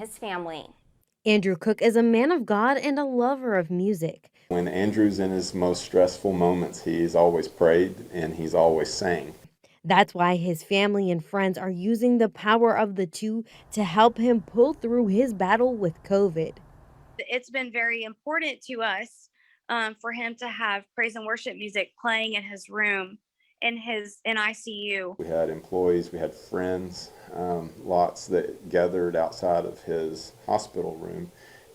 his family. Andrew Cook is a man of God and a lover of music. When Andrew's in his most stressful moments, he's always prayed and he's always sang. That's why his family and friends are using the power of the two to help him pull through his battle with COVID. It's been very important to us for him to have praise and worship music playing in his room, in ICU. We had employees, we had friends, lots that gathered outside of his hospital room,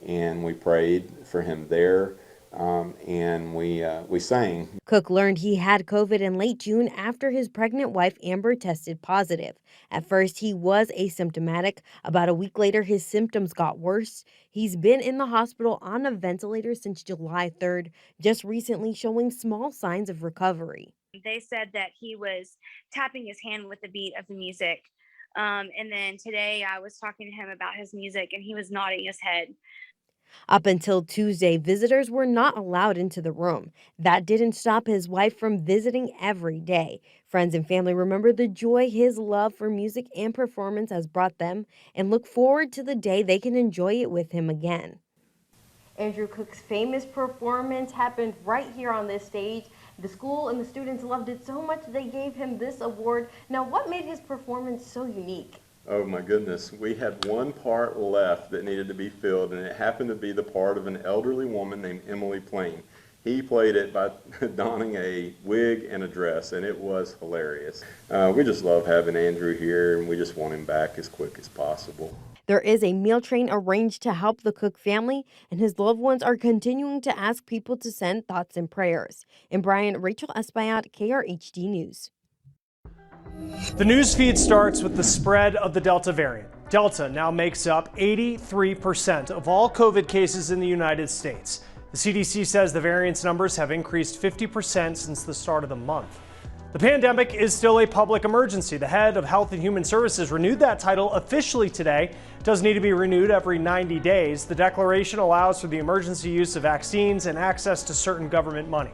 and we prayed for him there, and we sang. Cook learned he had COVID in late June after his pregnant wife Amber tested positive. At first, he was asymptomatic. About a week later, his symptoms got worse. He's been in the hospital on a ventilator since July 3rd, just recently showing small signs of recovery. They said that he was tapping his hand with the beat of the music. And then today I was talking to him about his music and he was nodding his head. Up until Tuesday, visitors were not allowed into the room. That didn't stop his wife from visiting every day. Friends and family remember the joy his love for music and performance has brought them and look forward to the day they can enjoy it with him again. Andrew Cook's famous performance happened right here on this stage. The school and the students loved it so much they gave him this award. Now, what made his performance so unique? Oh my goodness, we had one part left that needed to be filled, and it happened to be the part of an elderly woman named Emily Plain. He played it by donning a wig and a dress, and it was hilarious. We just love having Andrew here, and we just want him back as quick as possible. There is a meal train arranged to help the Cook family, and his loved ones are continuing to ask people to send thoughts and prayers. In Bryan, Rachel Espaillat, KRHD News. The news feed starts with the spread of the Delta variant. Delta now makes up 83% of all COVID cases in the United States. The CDC says the variant's numbers have increased 50% since the start of the month. The pandemic is still a public emergency. The head of Health and Human Services renewed that title officially today. It does need to be renewed every 90 days. The declaration allows for the emergency use of vaccines and access to certain government money.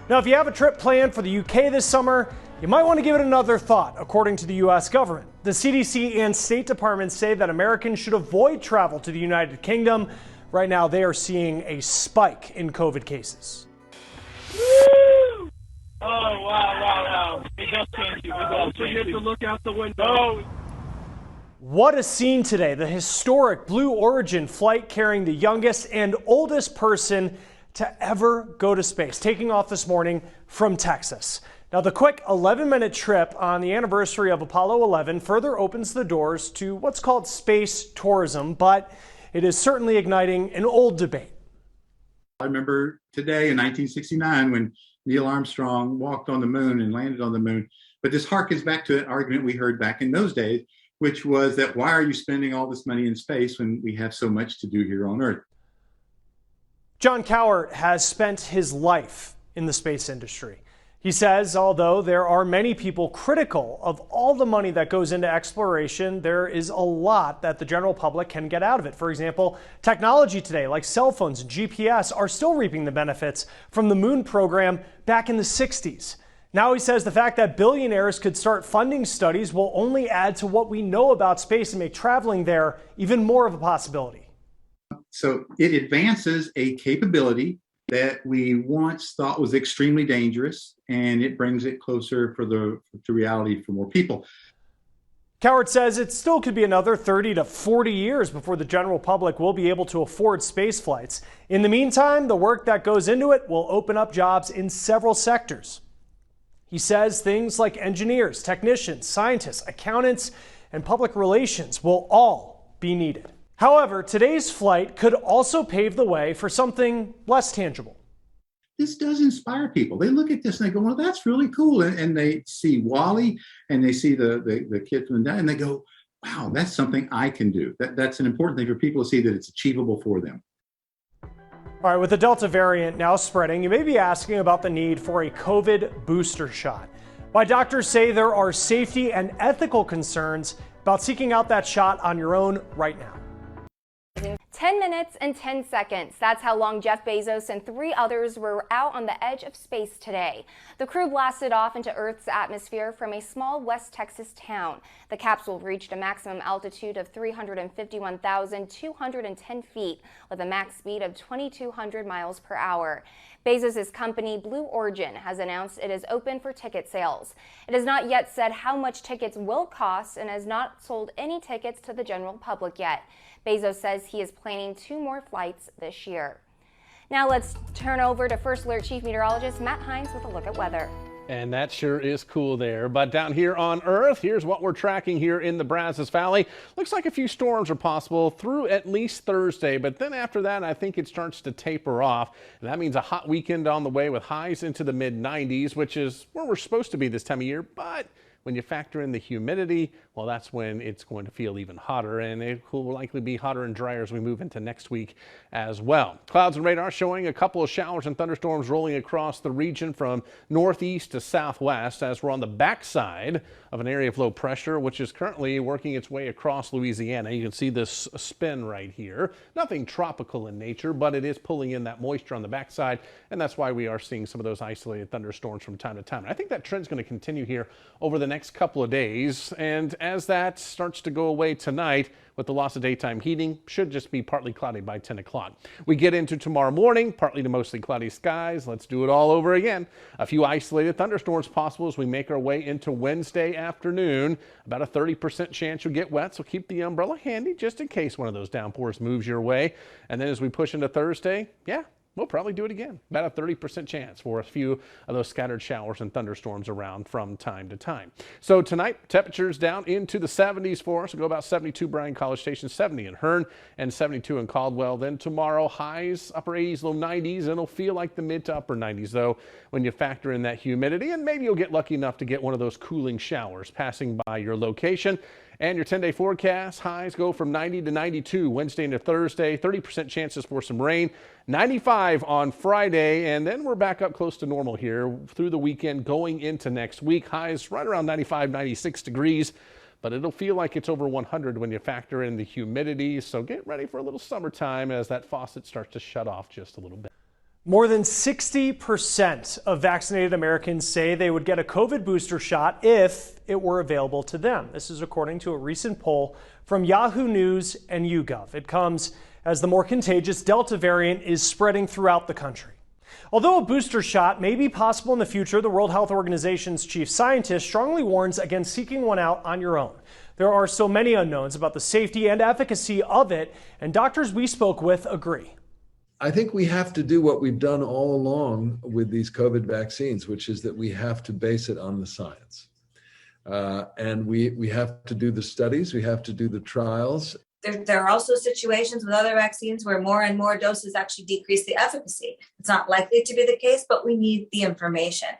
Now, if you have a trip planned for the UK this summer, you might want to give it another thought, according to the U.S. government. The CDC and State Department say that Americans should avoid travel to the United Kingdom. Right now, they are seeing a spike in COVID cases. Woo! Oh, wow. It does change you. You have to look out the window. What a scene today. The historic Blue Origin flight carrying the youngest and oldest person to ever go to space, taking off this morning from Texas. Now, the quick 11-minute trip on the anniversary of Apollo 11 further opens the doors to what's called space tourism, but it is certainly igniting an old debate. I remember today in 1969 when Neil Armstrong walked on the moon and landed on the moon. But this harkens back to an argument we heard back in those days, which was that why are you spending all this money in space when we have so much to do here on Earth? John Cowart has spent his life in the space industry. He says, although there are many people critical of all the money that goes into exploration, there is a lot that the general public can get out of it. For example, technology today, like cell phones and GPS, are still reaping the benefits from the moon program back in the 60s. Now he says the fact that billionaires could start funding studies will only add to what we know about space and make traveling there even more of a possibility. So it advances a capability that we once thought was extremely dangerous, and it brings it closer to reality for more people. Cowart says it still could be another 30 to 40 years before the general public will be able to afford space flights. In the meantime, the work that goes into it will open up jobs in several sectors. He says things like engineers, technicians, scientists, accountants, and public relations will all be needed. However, today's flight could also pave the way for something less tangible. This does inspire people. They look at this and they go, well, that's really cool. And they see Wally and they see the kid from the and they go, wow, that's something I can do. That's an important thing for people to see, that it's achievable for them. All right, with the Delta variant now spreading, you may be asking about the need for a COVID booster shot. Why doctors say there are safety and ethical concerns about seeking out that shot on your own right now. 10 minutes and 10 seconds. That's how long Jeff Bezos and 3 others were out on the edge of space today. The crew blasted off into Earth's atmosphere from a small West Texas town. The capsule reached a maximum altitude of 351,210 feet with a max speed of 2,200 miles per hour. Bezos' company Blue Origin has announced it is open for ticket sales. It has not yet said how much tickets will cost and has not sold any tickets to the general public yet. Bezos says he is planning 2 more flights this year. Now let's turn over to First Alert Chief Meteorologist Matt Hines with a look at weather. And that sure is cool there. But down here on Earth, here's what we're tracking here in the Brazos Valley. Looks like a few storms are possible through at least Thursday, but then after that, I think it starts to taper off. And that means a hot weekend on the way with highs into the mid-90s, which is where we're supposed to be this time of year. But when you factor in the humidity, well, that's when it's going to feel even hotter, and it will likely be hotter and drier as we move into next week as well. Clouds and radar showing a couple of showers and thunderstorms rolling across the region from northeast to southwest as we're on the backside of an area of low pressure, which is currently working its way across Louisiana. You can see this spin right here. Nothing tropical in nature, but it is pulling in that moisture on the backside, and that's why we are seeing some of those isolated thunderstorms from time to time. And I think that trend's going to continue here over the next couple of days, and as that starts to go away tonight with the loss of daytime heating, should just be partly cloudy by 10 o'clock. We get into tomorrow morning, partly to mostly cloudy skies. Let's do it all over again. A few isolated thunderstorms possible as we make our way into Wednesday afternoon. About a 30% chance you'll get wet, so keep the umbrella handy just in case one of those downpours moves your way. And then as we push into Thursday, we'll probably do it again. About a 30% chance for a few of those scattered showers and thunderstorms around from time to time. So tonight, temperatures down into the 70s for us. We'll go about 72 Bryan College Station, 70 in Hearn, and 72 in Caldwell. Then tomorrow, highs, upper 80s, low 90s, and it'll feel like the mid to upper 90s, though, when you factor in that humidity. And maybe you'll get lucky enough to get one of those cooling showers passing by your location. And your 10-day forecast, highs go from 90 to 92 Wednesday into Thursday, 30% chances for some rain, 95 on Friday, and then we're back up close to normal here through the weekend going into next week. Highs right around 95, 96 degrees, but it'll feel like it's over 100 when you factor in the humidity. So get ready for a little summertime as that faucet starts to shut off just a little bit. More than 60% of vaccinated Americans say they would get a COVID booster shot if it were available to them. This is according to a recent poll from Yahoo News and YouGov. It comes as the more contagious Delta variant is spreading throughout the country. Although a booster shot may be possible in the future, the World Health Organization's chief scientist strongly warns against seeking one out on your own. There are so many unknowns about the safety and efficacy of it, and doctors we spoke with agree. I think we have to do what we've done all along with these COVID vaccines, which is that we have to base it on the science. And we have to do the studies, we have to do the trials. There are also situations with other vaccines where more and more doses actually decrease the efficacy. It's not likely to be the case, but we need the information.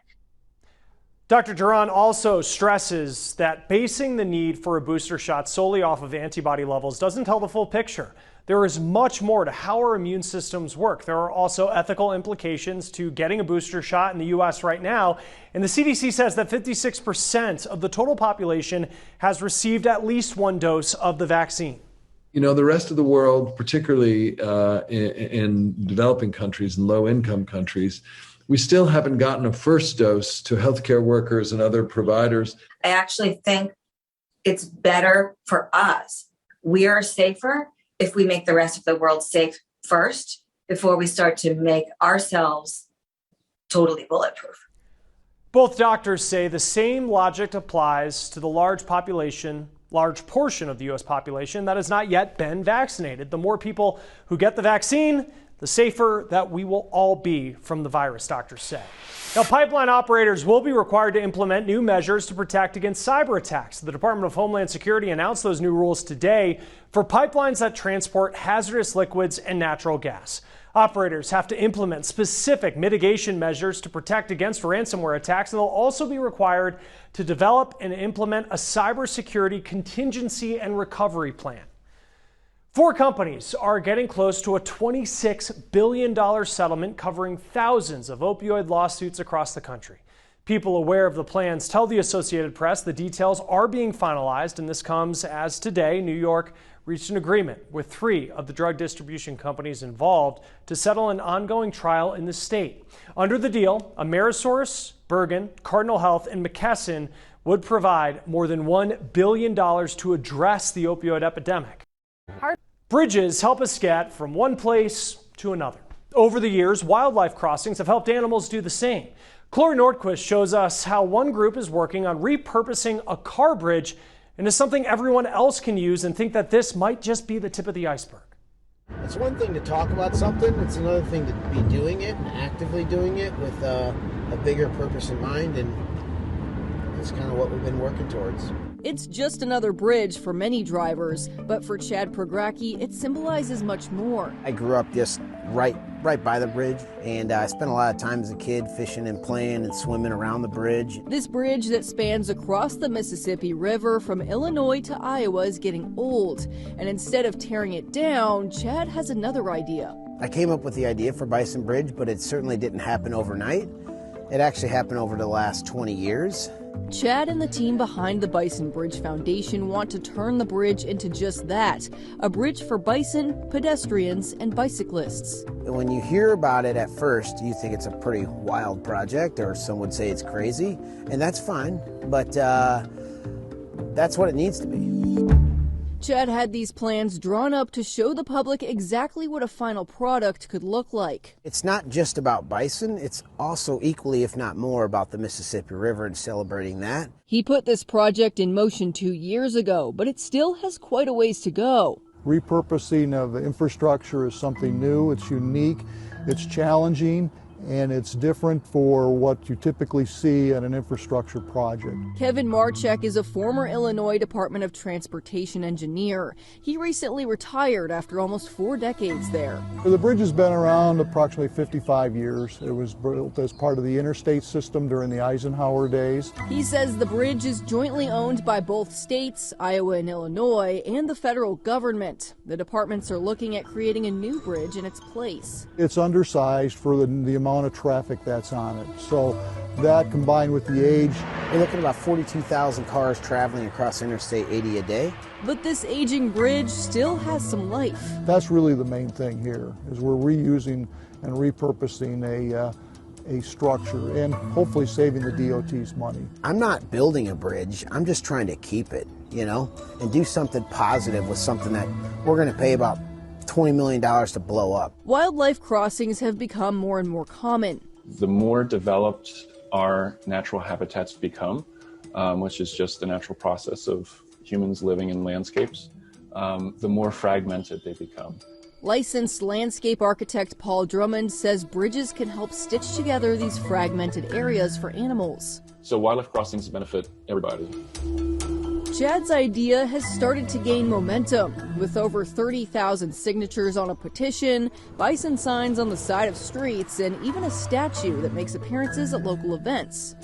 Dr. Duran also stresses that basing the need for a booster shot solely off of antibody levels doesn't tell the full picture. There is much more to how our immune systems work. There are also ethical implications to getting a booster shot in the U.S. right now. And the CDC says that 56% of the total population has received at least one dose of the vaccine. You know, the rest of the world, particularly in developing countries and low-income countries, we still haven't gotten a first dose to healthcare workers and other providers. I actually think it's better for us. We are safer if we make the rest of the world safe first before we start to make ourselves totally bulletproof. Both doctors say the same logic applies to the large portion of the U.S. population that has not yet been vaccinated. The more people who get the vaccine, the safer that we will all be from the virus, doctors say. Now, pipeline operators will be required to implement new measures to protect against cyber attacks. The Department of Homeland Security announced those new rules today for pipelines that transport hazardous liquids and natural gas. Operators have to implement specific mitigation measures to protect against ransomware attacks, and they'll also be required to develop and implement a cybersecurity contingency and recovery plan. 4 companies are getting close to a $26 billion settlement covering thousands of opioid lawsuits across the country. People aware of the plans tell the Associated Press the details are being finalized, and this comes as today New York reached an agreement with 3 of the drug distribution companies involved to settle an ongoing trial in the state. Under the deal, Amerisource, Bergen, Cardinal Health, and McKesson would provide more than $1 billion to address the opioid epidemic. Bridges help us get from one place to another. Over the years, wildlife crossings have helped animals do the same. Krhd Nordquist shows us how one group is working on repurposing a car bridge into something everyone else can use, and think that this might just be the tip of the iceberg. It's one thing to talk about something, it's another thing to be doing it and actively doing it with a bigger purpose in mind, and that's kind of what we've been working towards. It's just another bridge for many drivers, but for Chad Progracki, it symbolizes much more. I grew up just right by the bridge, and I spent a lot of time as a kid fishing and playing and swimming around the bridge. This bridge that spans across the Mississippi River from Illinois to Iowa is getting old, and instead of tearing it down, Chad has another idea. I came up with the idea for Bison Bridge, but it certainly didn't happen overnight. It actually happened over the last 20 years. Chad and the team behind the Bison Bridge Foundation want to turn the bridge into just that, a bridge for bison, pedestrians, and bicyclists. When you hear about it at first, you think it's a pretty wild project, or some would say it's crazy, and that's fine, but that's what it needs to be. Chad had these plans drawn up to show the public exactly what a final product could look like. It's not just about bison, it's also equally, if not more, about the Mississippi River and celebrating that. He put this project in motion 2 years ago, but it still has quite a ways to go. Repurposing of infrastructure is something new, it's unique, it's challenging, and it's different for what you typically see at an infrastructure project. Kevin Marchek is a former Illinois Department of Transportation engineer. He recently retired after almost 4 decades there. The bridge has been around approximately 55 years. It was built as part of the interstate system during the Eisenhower days. He says the bridge is jointly owned by both states, Iowa and Illinois, and the federal government. The departments are looking at creating a new bridge in its place. It's undersized for the amount of traffic that's on it. So that combined with the age. We're looking at about 42,000 cars traveling across Interstate 80 a day. But this aging bridge still has some life. That's really the main thing here, is we're reusing and repurposing a structure and hopefully saving the DOT's money. I'm not building a bridge, I'm just trying to keep it, and do something positive with something that we're going to pay about $20 million to blow up. Wildlife crossings have become more and more common. The more developed our natural habitats become, which is just the natural process of humans living in landscapes, the more fragmented they become. Licensed landscape architect Paul Drummond says bridges can help stitch together these fragmented areas for animals. So wildlife crossings benefit everybody. Chad's idea has started to gain momentum. With over 30,000 signatures on a petition, bison signs on the side of streets, and even a statue that makes appearances at local events.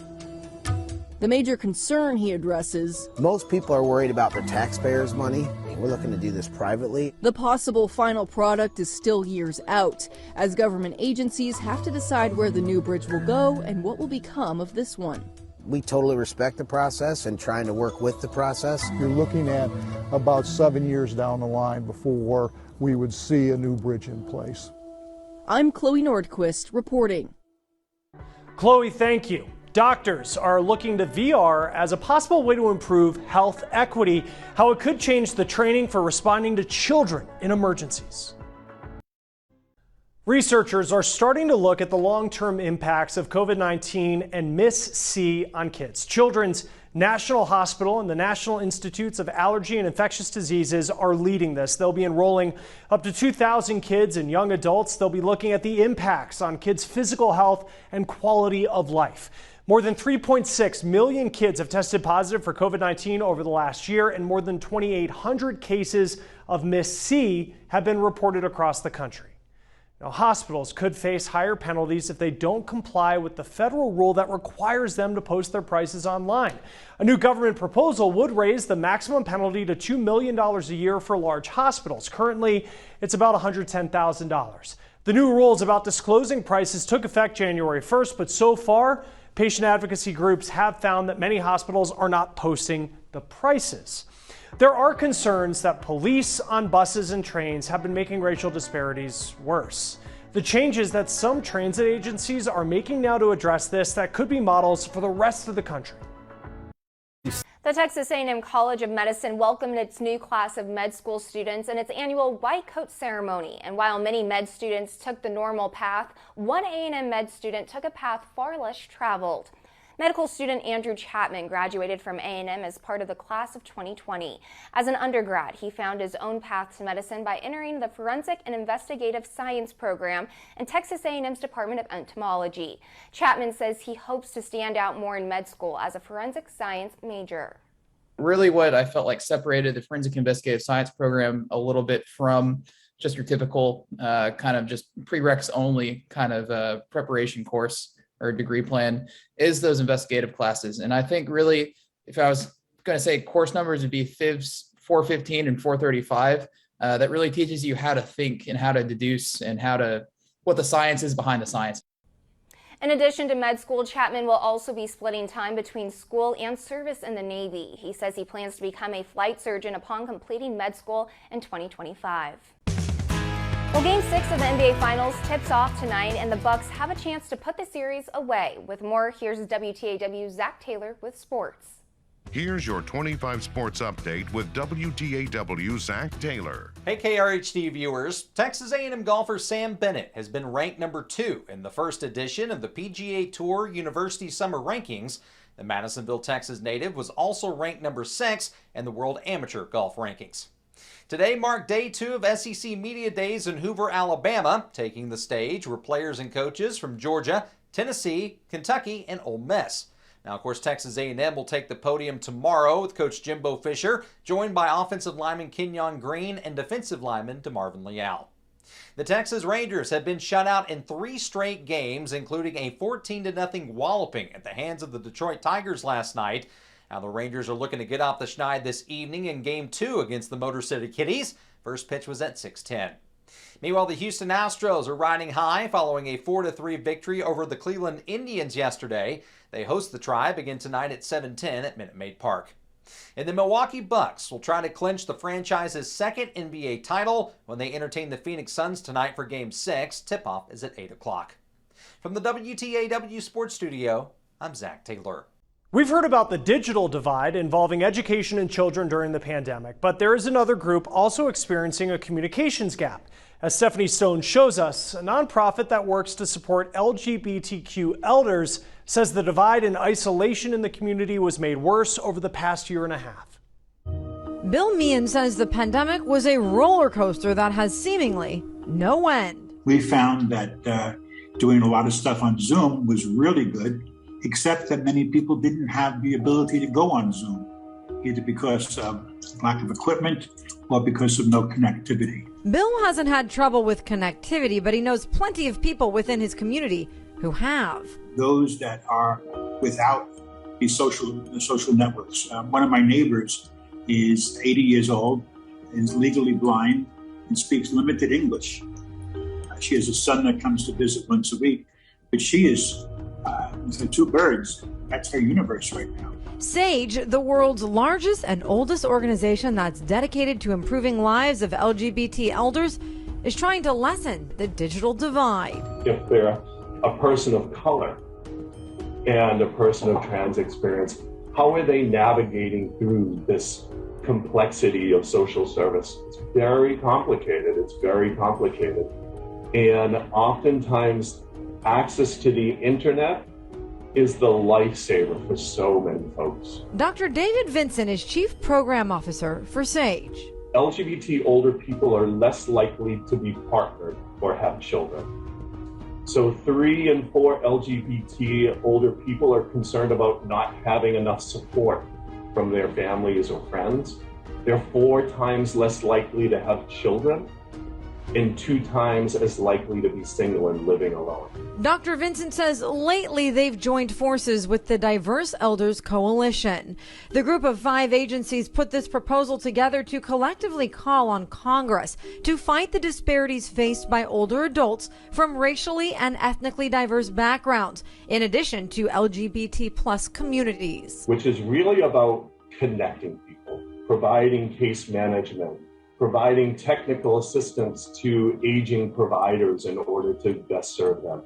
The major concern he addresses: most people are worried about their taxpayers' money. We're looking to do this privately. The possible final product is still years out, as government agencies have to decide where the new bridge will go and what will become of this one. We totally respect the process and trying to work with the process. You're looking at about 7 years down the line before we would see a new bridge in place. I'm Krhd Nordquist reporting. Chloe, thank you. Doctors are looking to VR as a possible way to improve health equity, how it could change the training for responding to children in emergencies. Researchers are starting to look at the long-term impacts of COVID-19 and Miss-C on kids. Children's National Hospital and the National Institutes of Allergy and Infectious Diseases are leading this. They'll be enrolling up to 2,000 kids and young adults. They'll be looking at the impacts on kids' physical health and quality of life. More than 3.6 million kids have tested positive for COVID-19 over the last year, and more than 2,800 cases of Miss-C have been reported across the country. Now, hospitals could face higher penalties if they don't comply with the federal rule that requires them to post their prices online. A new government proposal would raise the maximum penalty to $2 million a year for large hospitals. Currently, it's about $110,000. The new rules about disclosing prices took effect January 1st, but so far, patient advocacy groups have found that many hospitals are not posting the prices. There are concerns that police on buses and trains have been making racial disparities worse. The changes that some transit agencies are making now to address this that could be models for the rest of the country. The Texas A&M College of Medicine welcomed its new class of med school students in its annual white coat ceremony. And while many med students took the normal path, one A&M med student took a path far less traveled. Medical student Andrew Chapman graduated from A&M as part of the class of 2020. As an undergrad, he found his own path to medicine by entering the Forensic and Investigative Science program in Texas A&M's Department of Entomology. Chapman says he hopes to stand out more in med school as a forensic science major. Really what I felt like separated the Forensic Investigative Science program a little bit from just your typical kind of just prereqs only kind of preparation course or degree plan is those investigative classes. And I think really, if I was going to say course numbers, would be FIVs 415 and 435. That really teaches you how to think and how to deduce and what the science is behind the science. In addition to med school, Chapman will also be splitting time between school and service in the Navy. He says he plans to become a flight surgeon upon completing med school in 2025. Well, Game 6 of the NBA Finals tips off tonight, and the Bucks have a chance to put the series away. With more, here's WTAW's Zach Taylor with sports. Here's your 25 Sports Update with WTAW's Zach Taylor. Hey KRHD viewers, Texas A&M golfer Sam Bennett has been ranked number 2 in the first edition of the PGA Tour University Summer Rankings. The Madisonville, Texas native was also ranked number 6 in the World Amateur Golf Rankings. Today marked day 2 of SEC Media Days in Hoover, Alabama. Taking the stage were players and coaches from Georgia, Tennessee, Kentucky, and Ole Miss. Now, of course, Texas A&M will take the podium tomorrow with Coach Jimbo Fisher, joined by offensive lineman Kenyon Green and defensive lineman DeMarvin Leal. The Texas Rangers have been shut out in 3 straight games, including a 14-0 walloping at the hands of the Detroit Tigers last night. Now, the Rangers are looking to get off the schneid this evening in Game 2 against the Motor City Kitties. First pitch was at 6:10. Meanwhile, the Houston Astros are riding high following a 4-3 victory over the Cleveland Indians yesterday. They host the Tribe again tonight at 7:10 at Minute Maid Park. And the Milwaukee Bucks will try to clinch the franchise's second NBA title when they entertain the Phoenix Suns tonight for Game 6. Tip-off is at 8 o'clock. From the WTAW Sports Studio, I'm Zach Taylor. We've heard about the digital divide involving education and children during the pandemic, but there is another group also experiencing a communications gap. As Stephanie Stone shows us, a nonprofit that works to support LGBTQ elders says the divide and isolation in the community was made worse over the past year and a half. Bill Meehan says the pandemic was a roller coaster that has seemingly no end. We found that doing a lot of stuff on Zoom was really good, except that many people didn't have the ability to go on Zoom, either because of lack of equipment or because of no connectivity. Bill hasn't had trouble with connectivity, but he knows plenty of people within his community who have. Those that are without these social networks. One of my neighbors is 80 years old, is legally blind, and speaks limited English. She has a son that comes to visit once a week, but she is with 2 birds. That's her universe right now. SAGE, the world's largest and oldest organization that's dedicated to improving lives of LGBT elders, is trying to lessen the digital divide. If they're a person of color and a person of trans experience, how are they navigating through this complexity of social service? It's very complicated. And oftentimes, access to the internet is the lifesaver for so many folks. Dr. David Vinson is Chief Program Officer for SAGE. LGBT older people are less likely to be partnered or have children. So 3 in 4 LGBT older people are concerned about not having enough support from their families or friends. They're 4 times less likely to have children and 2 times as likely to be single and living alone. Dr. Vincent says lately they've joined forces with the Diverse Elders Coalition. The group of 5 agencies put this proposal together to collectively call on Congress to fight the disparities faced by older adults from racially and ethnically diverse backgrounds, in addition to LGBT plus communities. Which is really about connecting people. providing case management, providing technical assistance to aging providers in order to best serve them,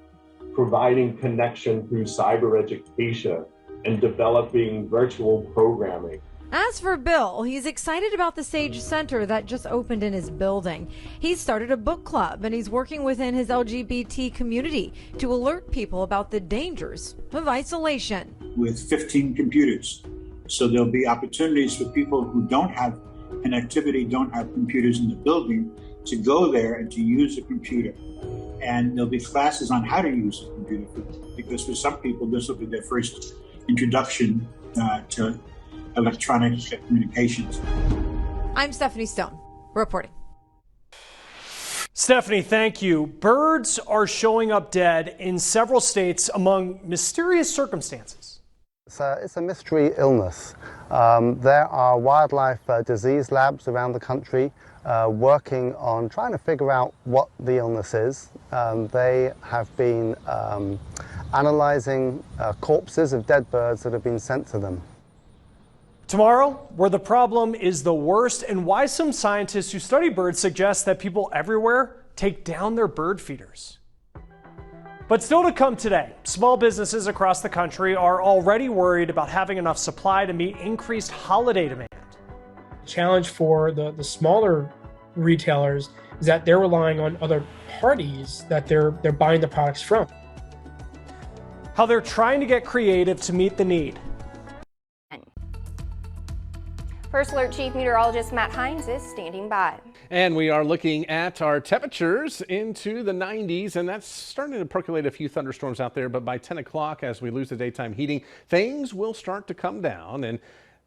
providing connection through cyber education, and developing virtual programming. As for Bill, he's excited about the Sage Center that just opened in his building. He's started a book club and he's working within his LGBT community to alert people about the dangers of isolation. With 15 computers. So there'll be opportunities for people who don't have connectivity, don't have computers in the building, to go there and to use a computer. And there'll be classes on how to use a computer, because for some people this will be their first introduction to electronic communications. I'm Stephanie Stone, reporting. Stephanie, thank you. Birds are showing up dead in several states among mysterious circumstances. It's a mystery illness. There are wildlife disease labs around the country working on trying to figure out what the illness is. They have been analyzing corpses of dead birds that have been sent to them. Tomorrow, where the problem is the worst and why some scientists who study birds suggest that people everywhere take down their bird feeders. But still to come today, small businesses across the country are already worried about having enough supply to meet increased holiday demand. Challenge for the smaller retailers is that they're relying on other parties that they're buying the products from. How they're trying to get creative to meet the need. First Alert Chief Meteorologist Matt Hines is standing by. And we are looking at our temperatures into the 90s, and that's starting to percolate a few thunderstorms out there. But by 10 o'clock, as we lose the daytime heating, things will start to come down. And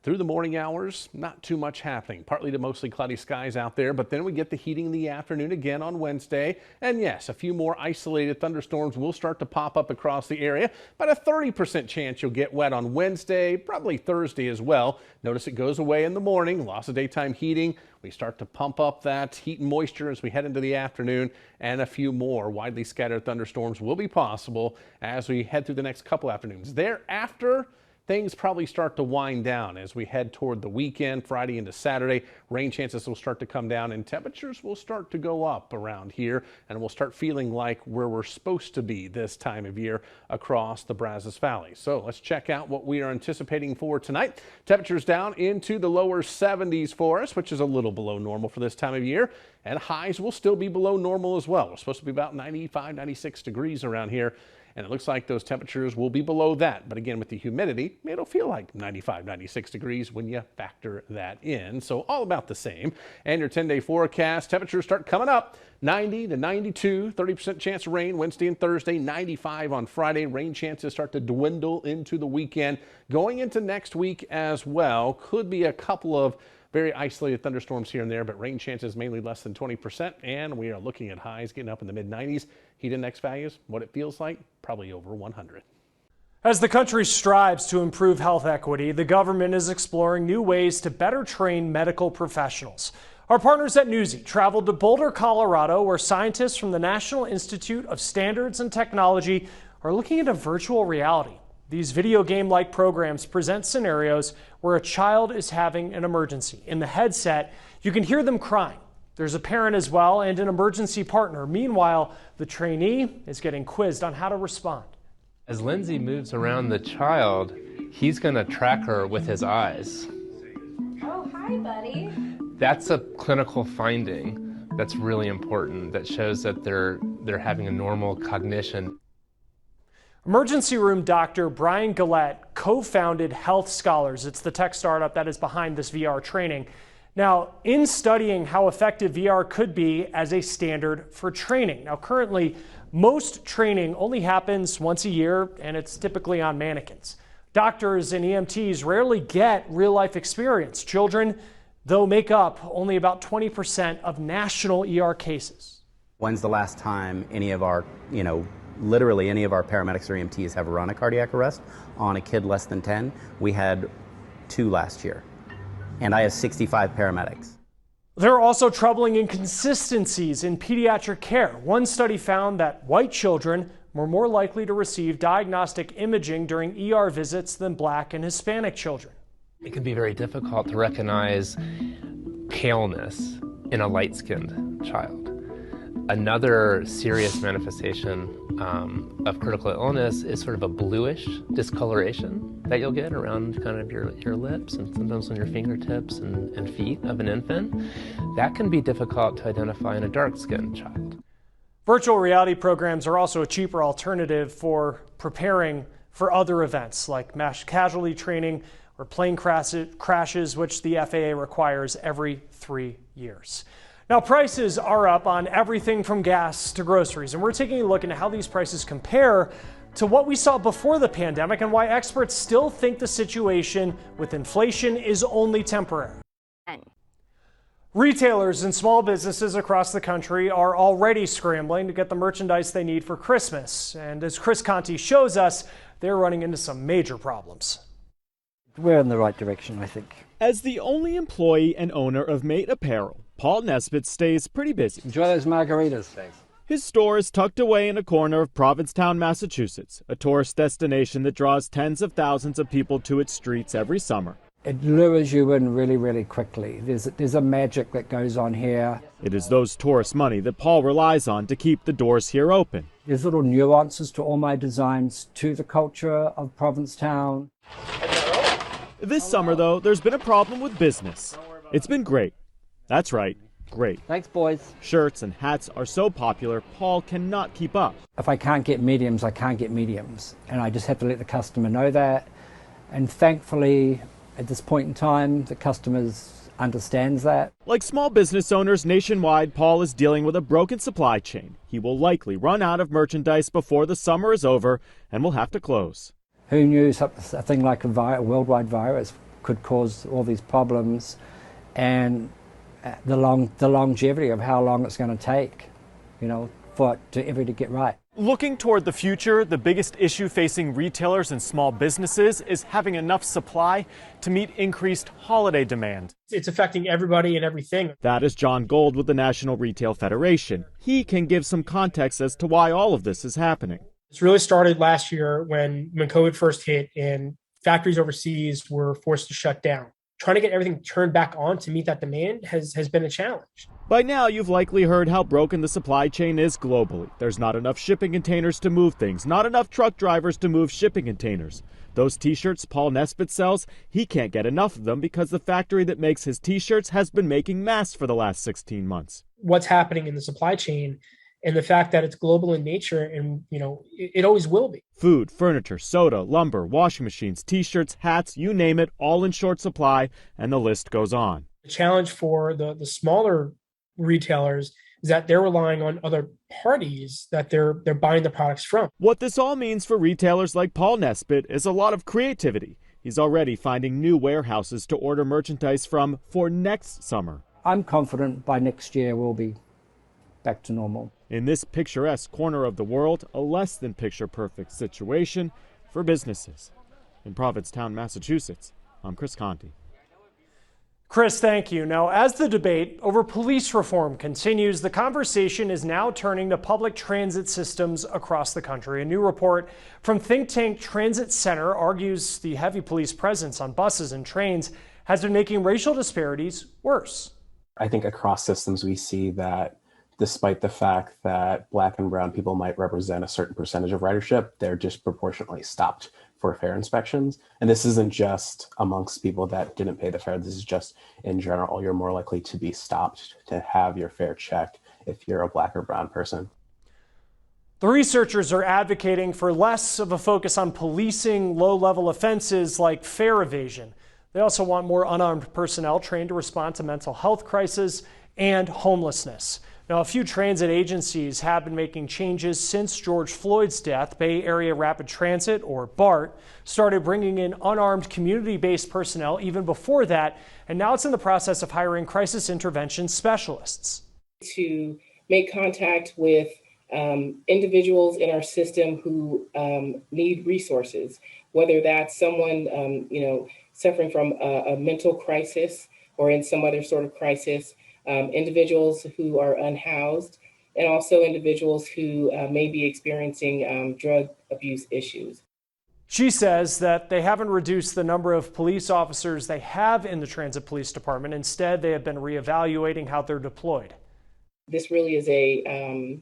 through the morning hours, not too much happening. Partly to mostly cloudy skies out there, but then we get the heating in the afternoon again on Wednesday. And yes, a few more isolated thunderstorms will start to pop up across the area. About a 30% chance you'll get wet on Wednesday, probably Thursday as well. Notice it goes away in the morning, loss of daytime heating. We start to pump up that heat and moisture as we head into the afternoon, and a few more widely scattered thunderstorms will be possible as we head through the next couple afternoons. Thereafter, things probably start to wind down as we head toward the weekend, Friday into Saturday. Rain chances will start to come down and temperatures will start to go up around here, and we'll start feeling like where we're supposed to be this time of year across the Brazos Valley. So let's check out what we are anticipating for tonight. Temperatures down into the lower 70s for us, which is a little below normal for this time of year, and highs will still be below normal as well. We're supposed to be about 95, 96 degrees around here. And it looks like those temperatures will be below that. But again, with the humidity, it'll feel like 95, 96 degrees when you factor that in. So all about the same. And your 10-day forecast, temperatures start coming up. 90 to 92, 30% chance of rain Wednesday and Thursday, 95 on Friday. Rain chances start to dwindle into the weekend. Going into next week as well, could be a couple of very isolated thunderstorms here and there, but rain chances mainly less than 20%, and we are looking at highs getting up in the mid-90s. Heat index values, what it feels like, probably over 100. As the country strives to improve health equity, the government is exploring new ways to better train medical professionals. Our partners at Newsy traveled to Boulder, Colorado, where scientists from the National Institute of Standards and Technology are looking into virtual reality. These video game-like programs present scenarios where a child is having an emergency. In the headset, you can hear them crying. There's a parent as well and an emergency partner. Meanwhile, the trainee is getting quizzed on how to respond. As Lindsay moves around the child, he's going to track her with his eyes. Oh, hi, buddy. That's a clinical finding that's really important, that shows that they're having a normal cognition. Emergency room doctor Brian Gillette co-founded Health Scholars. It's the tech startup that is behind this VR training. Now, in studying how effective VR could be as a standard for training. Now, currently, most training only happens once a year, and it's typically on mannequins. Doctors and EMTs rarely get real-life experience. Children, though, make up only about 20% of national ER cases. When's the last time any of our, literally any of our paramedics or EMTs have run a cardiac arrest on a kid less than 10? We had 2 last year, and I have 65 paramedics. There are also troubling inconsistencies in pediatric care. One study found that white children were more likely to receive diagnostic imaging during ER visits than Black and Hispanic children. It can be very difficult to recognize paleness in a light-skinned child. Another serious manifestation of critical illness is sort of a bluish discoloration that you'll get around kind of your lips and sometimes on your fingertips and feet of an infant. That can be difficult to identify in a dark-skinned child. Virtual reality programs are also a cheaper alternative for preparing for other events like mass casualty training or plane crashes, which the FAA requires every 3 years. Now, prices are up on everything from gas to groceries, and we're taking a look into how these prices compare to what we saw before the pandemic and why experts still think the situation with inflation is only temporary. Retailers and small businesses across the country are already scrambling to get the merchandise they need for Christmas. And as Chris Conti shows us, they're running into some major problems. We're in the right direction, I think. As the only employee and owner of Mate Apparel, Paul Nesbitt stays pretty busy. Enjoy those margaritas. Thanks. His store is tucked away in a corner of Provincetown, Massachusetts, a tourist destination that draws tens of thousands of people to its streets every summer. It lures you in really, really quickly. There's a magic that goes on here. It is those tourist money that Paul relies on to keep the doors here open. There's little nuances to all my designs, to the culture of Provincetown. This summer, though, there's been a problem with business. It's been great. That's right, great. Thanks, boys. Shirts and hats are so popular, Paul cannot keep up. If I can't get mediums, I can't get mediums. And I just have to let the customer know that. And thankfully, at this point in time, the customers understands that. Like small business owners nationwide, Paul is dealing with a broken supply chain. He will likely run out of merchandise before the summer is over and will have to close. Who knew a thing like a worldwide virus could cause all these problems, and the longevity of how long it's going to take, for it to ever to get right. Looking toward the future, the biggest issue facing retailers and small businesses is having enough supply to meet increased holiday demand. It's affecting everybody and everything. That is John Gold with the National Retail Federation. He can give some context as to why all of this is happening. It's really started last year when COVID first hit and factories overseas were forced to shut down. Trying to get everything turned back on to meet that demand has been a challenge. By now, you've likely heard how broken the supply chain is globally. There's not enough shipping containers to move things, not enough truck drivers to move shipping containers. Those t-shirts Paul Nesbitt sells, he can't get enough of them because the factory that makes his t-shirts has been making masks for the last 16 months. What's happening in the supply chain and the fact that it's global in nature and, it always will be. Food, furniture, soda, lumber, washing machines, t-shirts, hats, you name it, all in short supply, and the list goes on. The challenge for the smaller retailers is that they're relying on other parties that they're buying the products from. What this all means for retailers like Paul Nesbitt is a lot of creativity. He's already finding new warehouses to order merchandise from for next summer. I'm confident by next year we'll be back to normal. In this picturesque corner of the world, a less than picture perfect situation for businesses. In Provincetown, Massachusetts, I'm Chris Conti. Chris, thank you. Now, as the debate over police reform continues, the conversation is now turning to public transit systems across the country. A new report from think tank Transit Center argues the heavy police presence on buses and trains has been making racial disparities worse. I think across systems we see that despite the fact that Black and brown people might represent a certain percentage of ridership, they're disproportionately stopped for fare inspections. And this isn't just amongst people that didn't pay the fare. This is just in general, you're more likely to be stopped to have your fare checked if you're a Black or brown person. The researchers are advocating for less of a focus on policing low-level offenses like fare evasion. They also want more unarmed personnel trained to respond to mental health crises and homelessness. Now, a few transit agencies have been making changes since George Floyd's death. Bay Area Rapid Transit, or BART, started bringing in unarmed community-based personnel even before that, and now it's in the process of hiring crisis intervention specialists. To make contact with individuals in our system who need resources, whether that's someone suffering from a mental crisis or in some other sort of crisis, individuals who are unhoused, and also individuals who may be experiencing drug abuse issues. She says that they haven't reduced the number of police officers they have in the Transit Police Department. Instead, they have been reevaluating how they're deployed. This really is a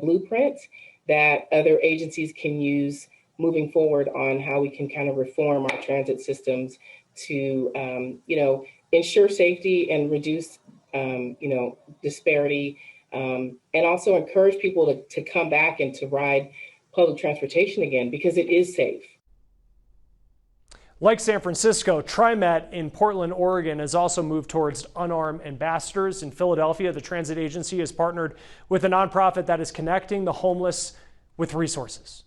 blueprint that other agencies can use moving forward on how we can kind of reform our transit systems to, ensure safety and reduce, disparity, and also encourage people to come back and to ride public transportation again, because it is safe. Like San Francisco, TriMet in Portland, Oregon has also moved towards unarmed ambassadors. In Philadelphia, the transit agency has partnered with a nonprofit that is connecting the homeless with resources.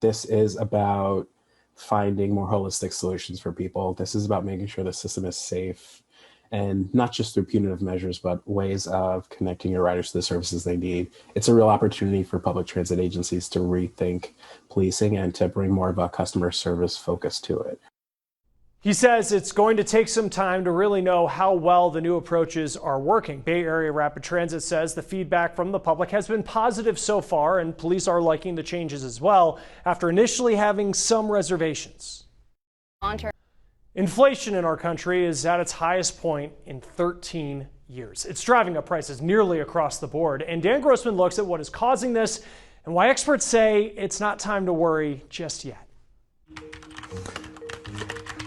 This is about finding more holistic solutions for people. This is about making sure the system is safe, and not just through punitive measures, but ways of connecting your riders to the services they need. It's a real opportunity for public transit agencies to rethink policing and to bring more of a customer service focus to it. He says it's going to take some time to really know how well the new approaches are working. Bay Area Rapid Transit says the feedback from the public has been positive so far, and police are liking the changes as well, after initially having some reservations. Inflation in our country is at its highest point in 13 years. It's driving up prices nearly across the board, and Dan Grossman looks at what is causing this and why experts say it's not time to worry just yet.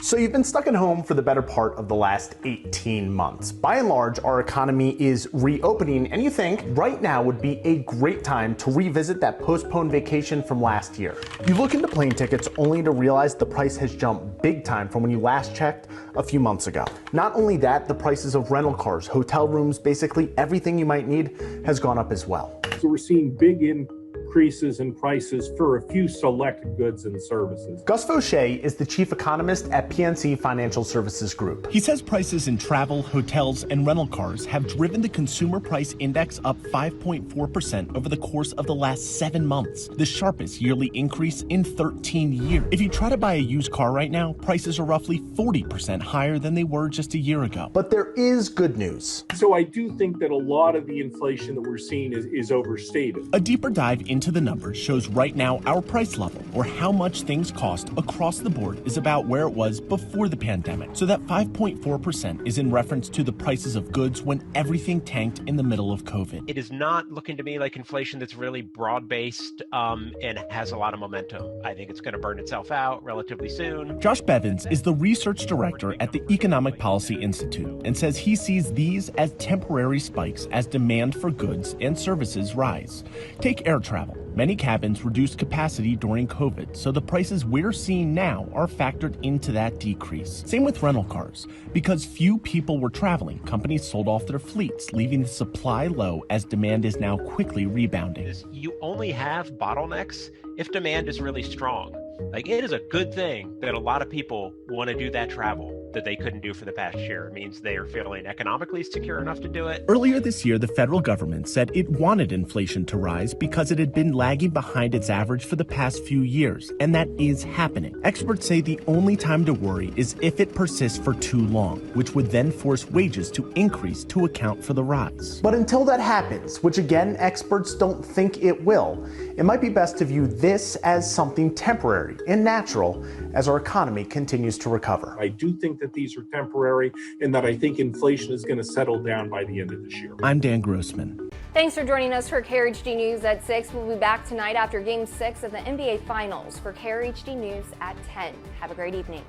So you've been stuck at home for the better part of the last 18 months. By and large, our economy is reopening, and you think right now would be a great time to revisit that postponed vacation from last year. You look into plane tickets only to realize the price has jumped big time from when you last checked a few months ago. Not only that, the prices of rental cars, hotel rooms, basically everything you might need has gone up as well. So we're seeing big increases in prices for a few select goods and services. Gus Fauché is the chief economist at PNC Financial Services Group. He says prices in travel, hotels, and rental cars have driven the consumer price index up 5.4% over the course of the last 7 months, the sharpest yearly increase in 13 years. If you try to buy a used car right now, prices are roughly 40% higher than they were just a year ago. But there is good news. So I do think that a lot of the inflation that we're seeing is overstated. A deeper dive into the numbers shows right now our price level, or how much things cost across the board, is about where it was before the pandemic. So that 5.4% is in reference to the prices of goods when everything tanked in the middle of COVID. It is not looking to me like inflation that's really broad-based and has a lot of momentum. I think it's going to burn itself out relatively soon. Josh Bevins is the research director at the Economic Policy Institute and says he sees these as temporary spikes as demand for goods and services rise. Take air travel. Many cabins reduced capacity during COVID, so the prices we're seeing now are factored into that decrease. Same with rental cars. Because few people were traveling, companies sold off their fleets, leaving the supply low as demand is now quickly rebounding. You only have bottlenecks if demand is really strong. Like, it is a good thing that a lot of people want to do that travel that they couldn't do for the past year. It means they are feeling economically secure enough to do it. Earlier this year, the federal government said it wanted inflation to rise because it had been lagging behind its average for the past few years, and that is happening. Experts say the only time to worry is if it persists for too long, which would then force wages to increase to account for the rise. But until that happens, which again, experts don't think it will, it might be best to view this as something temporary and natural as our economy continues to recover. I do think that these are temporary, and that I think inflation is going to settle down by the end of this year. I'm Dan Grossman. Thanks for joining us for KRHD News at 6. We'll be back tonight after Game 6 of the NBA Finals for KRHD News at 10. Have a great evening.